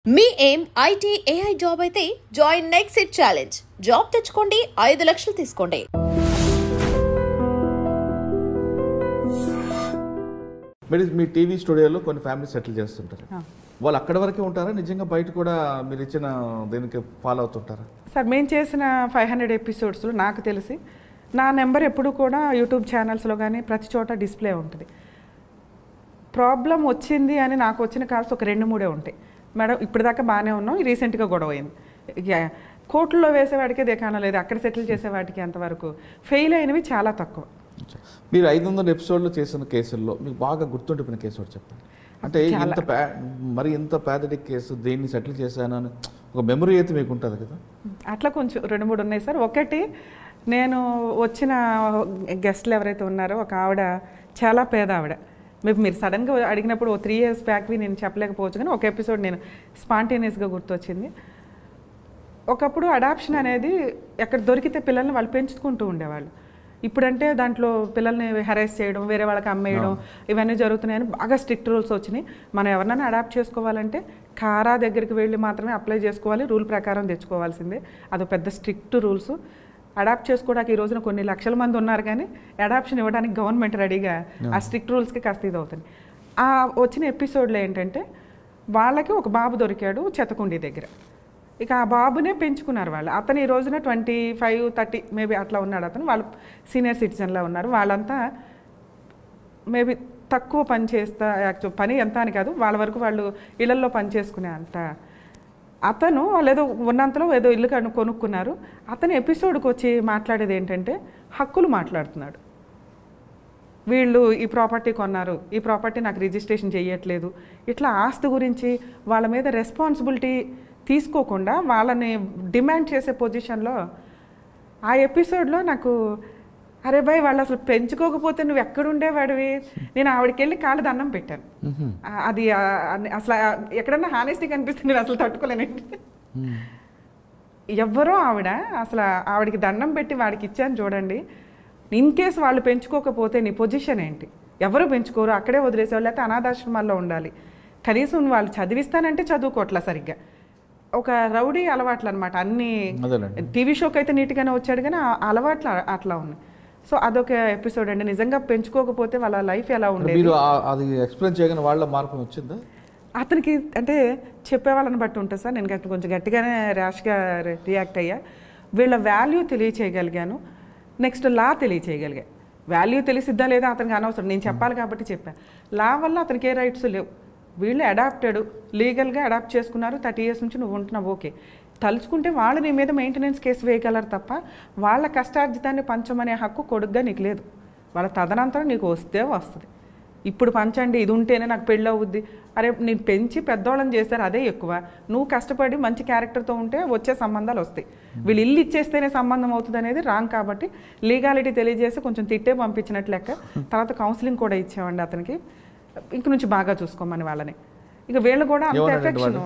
మీ ఏం IT AI job అయితే join next it challenge. Job తెచ్చుకోండి, 5 లక్షలు తీసుకోండి. మీరు మీ టీవీ స్టూడియోలో కొన్ని ఫ్యామిలీ సెటిల్ చేస్తుంటారు. వాళ్ళు అక్కడ వరకే ఉంటారా? నిజంగా బయట కూడా మీరు ఇచ్చిన దీనికి ఫాలో అవుతుంటారా? సార్ మేము చేసిన 500 ఎపిసోడ్స్లో నాకు తెలిసి నా నెంబర్ ఎప్పుడు కూడా యూట్యూబ్ ఛానల్స్లో కానీ ప్రతి చోట డిస్ప్లే ఉంటుంది. ప్రాబ్లం వచ్చింది అని నాకు వచ్చిన కాల్స్ ఒక 2-3 ఉంటాయి. మేడం ఇప్పటిదాకా బాగానే ఉన్నాం, రీసెంట్గా గొడవ అయింది. కోర్టులో వేసేవాడికి దేకాన లేదు, అక్కడ సెటిల్ చేసేవాడికి అంతవరకు ఫెయిల్ అయినవి చాలా తక్కువ. మీరు 500 ఎపిసోడ్లు చేసిన కేసుల్లో మీకు బాగా గుర్తుండిపోయిన కేసు ఒకటి చెప్పండి. అంటే ఇంత ప్యాథటిక్ కేసు దీన్ని సెటిల్ చేశాను అని ఒక మెమరీ అయితే మీకు ఉంటుంది కదా? అట్లా కొంచెం 2-3 ఉన్నాయి సార్. ఒకటి, నేను వచ్చిన గెస్ట్లు ఎవరైతే ఉన్నారో ఒక ఆవిడ చాలా పేద ఆవిడ. మీరు సడన్గా అడిగినప్పుడు 3 years బ్యాక్వి నేను చెప్పలేకపోవచ్చు, కానీ ఒక ఎపిసోడ్ నేను స్పాంటేనియస్గా గుర్తొచ్చింది. ఒకప్పుడు అడాప్షన్ అనేది ఎక్కడ దొరికితే పిల్లల్ని వాళ్ళు పెంచుకుంటూ ఉండేవాళ్ళు. ఇప్పుడంటే దాంట్లో పిల్లల్ని హెరాస్ చేయడం, వేరే వాళ్ళకి అమ్మేయడం ఇవన్నీ జరుగుతున్నాయని బాగా స్ట్రిక్ట్ రూల్స్ వచ్చినాయి. మనం ఎవరినైనా అడాప్ట్ చేసుకోవాలంటే కారా దగ్గరికి వెళ్ళి మాత్రమే అప్లై చేసుకోవాలి, రూల్ ప్రకారం తెచ్చుకోవాల్సిందే. అదో పెద్ద స్ట్రిక్ట్ రూల్స్. అడాప్ట్ చేసుకోవడానికి ఈ రోజున కొన్ని లక్షల మంది ఉన్నారు, కానీ అడాప్షన్ ఇవ్వడానికి గవర్నమెంట్ రెడీగా ఆ స్ట్రిక్ట్ రూల్స్కి కాస్త ఇది అవుతుంది. ఆ వచ్చిన ఎపిసోడ్లో ఏంటంటే వాళ్ళకి ఒక బాబు దొరికాడు చెత్తకుండి దగ్గర. ఇక ఆ బాబునే పెంచుకున్నారు వాళ్ళు. అతను ఈ రోజున 25-30 మేబీ అట్లా ఉన్నాడు. అతను వాళ్ళు సీనియర్ సిటిజన్లా ఉన్నారు. వాళ్ళంతా మేబీ తక్కువ పని చేస్తా, యాక్చువల్ పని ఎంత అని కాదు, వాళ్ళ వరకు వాళ్ళు ఇళ్లల్లో పని చేసుకునే అంత. అతను వాళ్ళు ఏదో ఉన్నంతలో ఏదో ఇల్లు కొనుక్కున్నారు. అతను ఎపిసోడ్కి వచ్చి మాట్లాడేది ఏంటంటే హక్కులు మాట్లాడుతున్నాడు. వీళ్ళు ఈ ప్రాపర్టీ కొన్నారు, ఈ ప్రాపర్టీ నాకు రిజిస్ట్రేషన్ చేయట్లేదు, ఇట్లా ఆస్తి గురించి వాళ్ళ మీద రెస్పాన్సిబిలిటీ తీసుకోకుండా వాళ్ళని డిమాండ్ చేసే పొజిషన్లో ఆ ఎపిసోడ్లో నాకు అరే భయ్ వాళ్ళు అసలు పెంచుకోకపోతే నువ్వు ఎక్కడుండేవాడివి. నేను ఆవిడకి వెళ్ళి కాళ్ళు దండం పెట్టాను. అది అసలు ఎక్కడన్నా హానెస్టీ కనిపిస్తే నేను అసలు తట్టుకోలేనండి. ఎవ్వరో ఆవిడ అసలు ఆవిడకి దండం పెట్టి వాడికి ఇచ్చాను చూడండి. ఇన్ కేసు వాళ్ళు పెంచుకోకపోతే నీ పొజిషన్ ఏంటి? ఎవరు పెంచుకోరు, అక్కడే వదిలేసేవాళ్ళు, లేకపోతే అనాథాశ్రమాల్లో ఉండాలి. కనీసం వాళ్ళు చదివిస్తానంటే చదువుకోవట్లా సరిగ్గా. ఒక రౌడీ అలవాట్లు అనమాట. అన్ని టీవీ షోకి అయితే నీట్గానే వచ్చాడు, కానీ ఆ అలవాట్లు అట్లా ఉన్నాయి. సో అదొక ఎపిసోడ్ అండి. నిజంగా పెంచుకోకపోతే వాళ్ళ లైఫ్ ఎలా ఉండేది. అది ఎక్స్ప్లెయిన్ చేయగానే వాళ్ళ మార్పు వచ్చిందా? అతనికి అంటే చెప్పేవాళ్ళని బట్టి ఉంటుంది సార్. నేను కొంచెం గట్టిగానే ర్యాష్గా రియాక్ట్ అయ్యా. వీళ్ళ వాల్యూ తెలియచేయగలిగాను, నెక్స్ట్ లా తెలియచేయగలిగా. వాల్యూ తెలిసిద్దా లేదా అతనికి అనవసరం, నేను చెప్పాలి కాబట్టి చెప్పాను. లా వల్ల అతనికి ఏ రైట్స్ లేవు. వీళ్ళు అడాప్టెడ్, లీగల్గా అడాప్ట్ చేసుకున్నారు, 30 years నుంచి నువ్వు ఉంటున్నావు, ఓకే. తలుచుకుంటే వాళ్ళు నీ మీద మెయింటెనెన్స్ కేసు వేయగలరు తప్ప వాళ్ళ కష్టార్జితాన్ని పంచమనే హక్కు కొడుగ్గా నీకు లేదు. వాళ్ళ తదనంతరం నీకు వస్తే వస్తుంది. ఇప్పుడు పంచండి, ఇది ఉంటేనే నాకు పెళ్ళి అవుద్ది. అరే నేను పెంచి పెద్దవాళ్ళని చేస్తారు, అదే ఎక్కువ. నువ్వు కష్టపడి మంచి క్యారెక్టర్తో ఉంటే వచ్చే సంబంధాలు వస్తాయి. వీళ్ళు ఇల్లు ఇచ్చేస్తేనే సంబంధం అవుతుంది అనేది రాంగ్. కాబట్టి లీగాలిటీ తెలియజేసి కొంచెం తిట్టే పంపించినట్లు లెక్క. తర్వాత కౌన్సిలింగ్ కూడా ఇచ్చామండి అతనికి. ఇంక నుంచి బాగా చూసుకోమని వాళ్ళని. ఇక వీళ్ళు కూడా అంత ఎఫెక్షన్.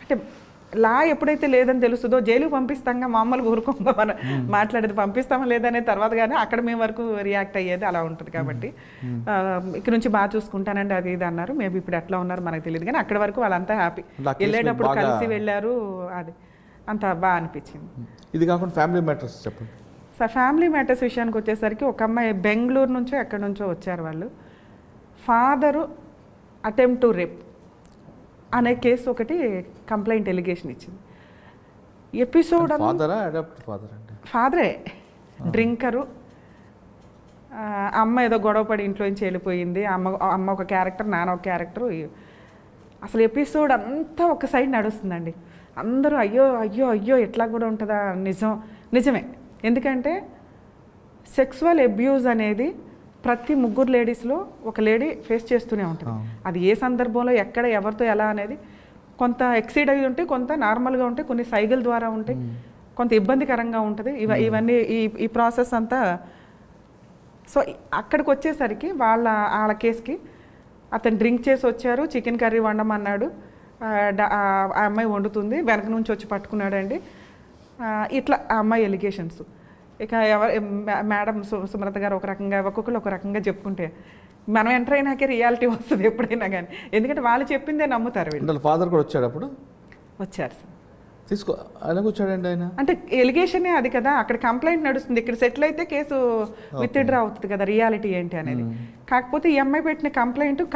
అంటే లా ఎప్పుడైతే లేదని తెలుస్తుందో జైలుకి పంపిస్తాంగా, మామూలుగా ఊరుకోగా మనం మాట్లాడేది పంపిస్తామా లేదనే తర్వాత కానీ అక్కడ మేము వరకు రియాక్ట్ అయ్యేది అలా ఉంటుంది. కాబట్టి ఇక్కడ నుంచి బాగా చూసుకుంటానండి అది ఇది అన్నారు. మేబీ ఇప్పుడు ఎట్లా ఉన్నారు మనకు తెలియదు, కానీ అక్కడి వరకు వాళ్ళంతా హ్యాపీ. వెళ్ళేటప్పుడు కలిసి వెళ్ళారు, అది అంత బాగా అనిపించింది. ఇది కాకుండా ఫ్యామిలీ మ్యాటర్స్ చెప్పండి సార్. ఫ్యామిలీ మ్యాటర్స్ విషయానికి వచ్చేసరికి ఒక అమ్మాయి బెంగళూరు నుంచో ఎక్కడి నుంచో వచ్చారు. వాళ్ళు ఫాదరు అటెంప్ట్ టు రేప్ అనే కేసు ఒకటి కంప్లైంట్ ఎలిగేషన్ ఇచ్చింది. ఎపిసోడ్ ఫాదరే డ్రింకరు. అమ్మ ఏదో గొడవపడి ఇంట్లోంచి వెళ్ళిపోయింది. అమ్మ ఒక క్యారెక్టర్, నాన్న ఒక క్యారెక్టరు. అసలు ఎపిసోడ్ అంతా ఒక సైడ్ నడుస్తుందండి. అందరూ అయ్యో అయ్యో అయ్యో ఎట్లా కూడా ఉంటుందా. నిజమే. ఎందుకంటే సెక్సువల్ అబ్యూజ్ అనేది ప్రతి 3 లేడీస్లో ఒక లేడీ ఫేస్ చేస్తూనే ఉంటుంది. అది ఏ సందర్భంలో ఎక్కడ ఎవరితో ఎలా అనేది కొంత ఎక్సీడ్ అయ్యి ఉంటే, కొంత నార్మల్గా ఉంటే, కొన్ని సైకిల్ ద్వారా ఉంటాయి, కొంత ఇబ్బందికరంగా ఉంటుంది. ఇవన్నీ ఈ ప్రాసెస్ అంతా. సో అక్కడికి వచ్చేసరికి వాళ్ళ కేసుకి అతను డ్రింక్ చేసి వచ్చారు, చికెన్ కర్రీ వండమన్నాడు. ఆ అమ్మాయి వండుతుంది, వెనక నుంచి వచ్చి పట్టుకున్నాడండి. ఇట్లా ఆ అమ్మాయి ఎలిగేషన్స్. ఇక మేడం సుమలత గారు ఒక రకంగా, ఒక్కొక్కరు ఒక రకంగా చెప్పుకుంటే మనం ఎంటర్ అయినాకే రియాలిటీ వస్తుంది ఎప్పుడైనా కానీ, ఎందుకంటే వాళ్ళు చెప్పిందే నమ్ముతారు వీళ్ళు. వాళ్ళ ఫాదర్ కూడా వచ్చాడు అప్పుడు? వచ్చారు సార్. తీసుకో ఎలా వచ్చాడండి ఆయన? అంటే ఎలిగేషనే అది కదా, అక్కడ కంప్లైంట్ నడుస్తుంది, ఇక్కడ సెటిల్ అయితే కేసు విత్డ్రా అవుతుంది కదా, రియాలిటీ ఏంటి అనేది. కాకపోతే ఈ అమ్మాయి పెట్టిన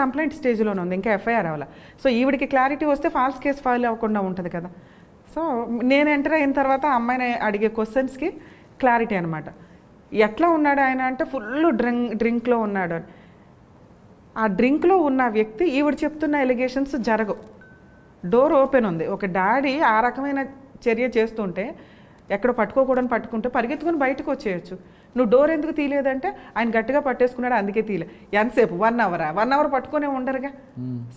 కంప్లైంట్ స్టేజ్లోనే ఉంది, ఇంకా ఎఫ్ఐఆర్ అవ్వాలి. సో ఈవిడికి క్లారిటీ వస్తే ఫాల్స్ కేసు ఫైల్ అవ్వకుండా ఉంటుంది కదా. సో నేను ఎంటర్ అయిన తర్వాత ఆ అమ్మాయిని అడిగే క్వశ్చన్స్కి క్లారిటీ అనమాట. ఎట్లా ఉన్నాడు ఆయన అంటే ఫుల్ డ్రింక్లో ఉన్నాడు అని. ఆ డ్రింక్లో ఉన్న వ్యక్తి ఈవిడ చెప్తున్న ఎలిగేషన్స్ జరగవు. డోర్ ఓపెన్ ఉంది, ఒక డాడీ ఆ రకమైన చర్య చేస్తుంటే ఎక్కడ పట్టుకోకూడని పట్టుకుంటే పరిగెత్తుకుని బయటకు వచ్చేయచ్చు. నువ్వు డోర్ ఎందుకు తీయలేదంటే ఆయన గట్టిగా పట్టేసుకున్నాడు అందుకే తీయలే. ఎంతసేపు 1 అవర్ పట్టుకునే ఉండరుగా.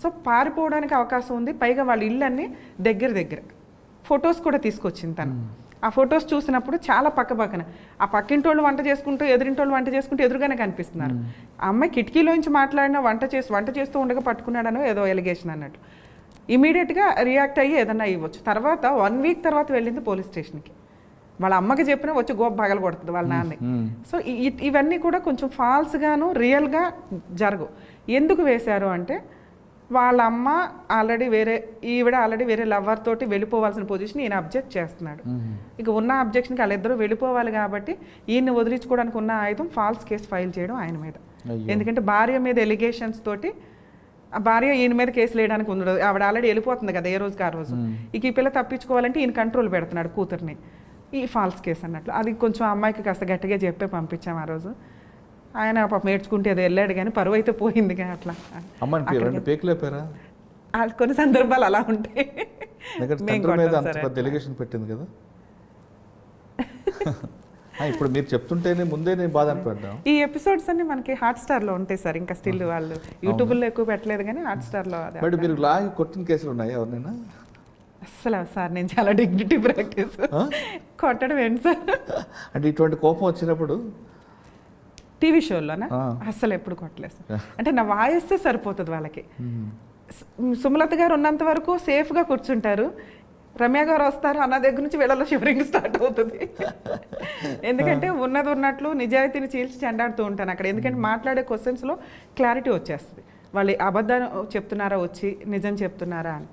సో పారిపోవడానికి అవకాశం ఉంది. పైగా వాళ్ళ ఇళ్ళన్నీ దగ్గర ఫొటోస్ కూడా తీసుకొచ్చింది తను. ఆ ఫొటోస్ చూసినప్పుడు చాలా పక్కన ఆ పక్కింటోళ్ళు వంట చేసుకుంటూ ఎదురింటోళ్ళు వంట చేసుకుంటూ ఎదురుగానే కనిపిస్తున్నారు. ఆ అమ్మాయి కిటికీలోంచి మాట్లాడినా వంట చేస్తూ ఉండగా పట్టుకున్నాడనో ఏదో ఎలిగేషన్ అన్నట్టు. ఇమీడియట్గా రియాక్ట్ అయ్యి ఏదన్నా ఇవ్వచ్చు. తర్వాత 1 వీక్ తర్వాత వెళ్ళింది పోలీస్ స్టేషన్కి. వాళ్ళ అమ్మకి చెప్పినా వచ్చి గోప పగల కొడుతుంది వాళ్ళ నాన్న. సో ఇవన్నీ కూడా కొంచెం ఫాల్స్గాను రియల్గా జరగవు. ఎందుకు వేశారు అంటే వాళ్ళ అమ్మ ఈవిడ ఆల్రెడీ వేరే లవర్ తోటి వెళ్ళిపోవాల్సిన పొజిషన్ ఈయన అబ్జెక్ట్ చేస్తున్నాడు. ఇక ఉన్న అబ్జెక్షన్కి వాళ్ళిద్దరూ వెళ్ళిపోవాలి కాబట్టి ఈయన్ని వదిలించుకోవడానికి ఉన్న ఆయుధం ఫాల్స్ కేసు ఫైల్ చేయడం ఆయన మీద. ఎందుకంటే భార్య మీద ఎలిగేషన్స్ తోటి ఆ భార్య ఈయన మీద కేసులు వేయడానికి ఉండదు. ఆవిడ ఆల్రెడీ వెళ్ళిపోతుంది కదా ఏ రోజుకి ఆ రోజు. ఇక ఈ పిల్ల తప్పించుకోవాలంటే ఈయన కంట్రోల్ పెడుతున్నాడు కూతుర్ని. ఈ ఫాల్స్ కేసు అన్నట్లు అది కొంచెం అమ్మాయికి కాస్త గట్టిగా చెప్పే పంపించాం ఆ రోజు. ఆయన పాప నేర్చుకుంటే అది వెళ్ళాడు కానీ పరువు అయితే పోయింది కానీ అట్లా. కొన్ని సందర్భాలు అలా ఉంటాయి. పెట్టింది కదా. ఇప్పుడు మీరు చెప్తుంటేనే ముందే నేను బాధ అనిపడ్డా. ఈ ఎపిసోడ్స్ అన్ని మనకి హాట్‌స్టార్లో ఉంటాయి సార్. ఇంకా స్టిల్ వాళ్ళు యూట్యూబ్లో ఎక్కువ పెట్టలేదు కానీ హాట్‌స్టార్లో. బట్ మీరు లాగి కొట్టిన కేసులు ఉన్నాయి ఎవరినైనా? అస్సలు సార్ నేను చాలా డిగ్నిటీ ప్రాక్టీస్. కొట్టడం ఏంటి సార్? అంటే ఇటువంటి కోపం వచ్చినప్పుడు టీవీ షోలోనా? అస్సలు ఎప్పుడు కొట్టలేదు సార్. అంటే నా వాయిస్ సరిపోతుంది వాళ్ళకి. సుమలత గారు ఉన్నంత వరకు సేఫ్గా కూర్చుంటారు. రమ్య గారు వస్తారు అన్న దగ్గర నుంచి వీళ్ళలో షివరింగ్ స్టార్ట్ అవుతుంది. ఎందుకంటే ఉన్నట్లు నిజాయితీని చీల్చి చెండాడుతూ ఉంటాను అక్కడ. ఎందుకంటే మాట్లాడే క్వశ్చన్స్లో క్లారిటీ వచ్చేస్తుంది, వాళ్ళు అబద్ధాలు చెప్తున్నారా వచ్చి నిజం చెప్తున్నారా అని.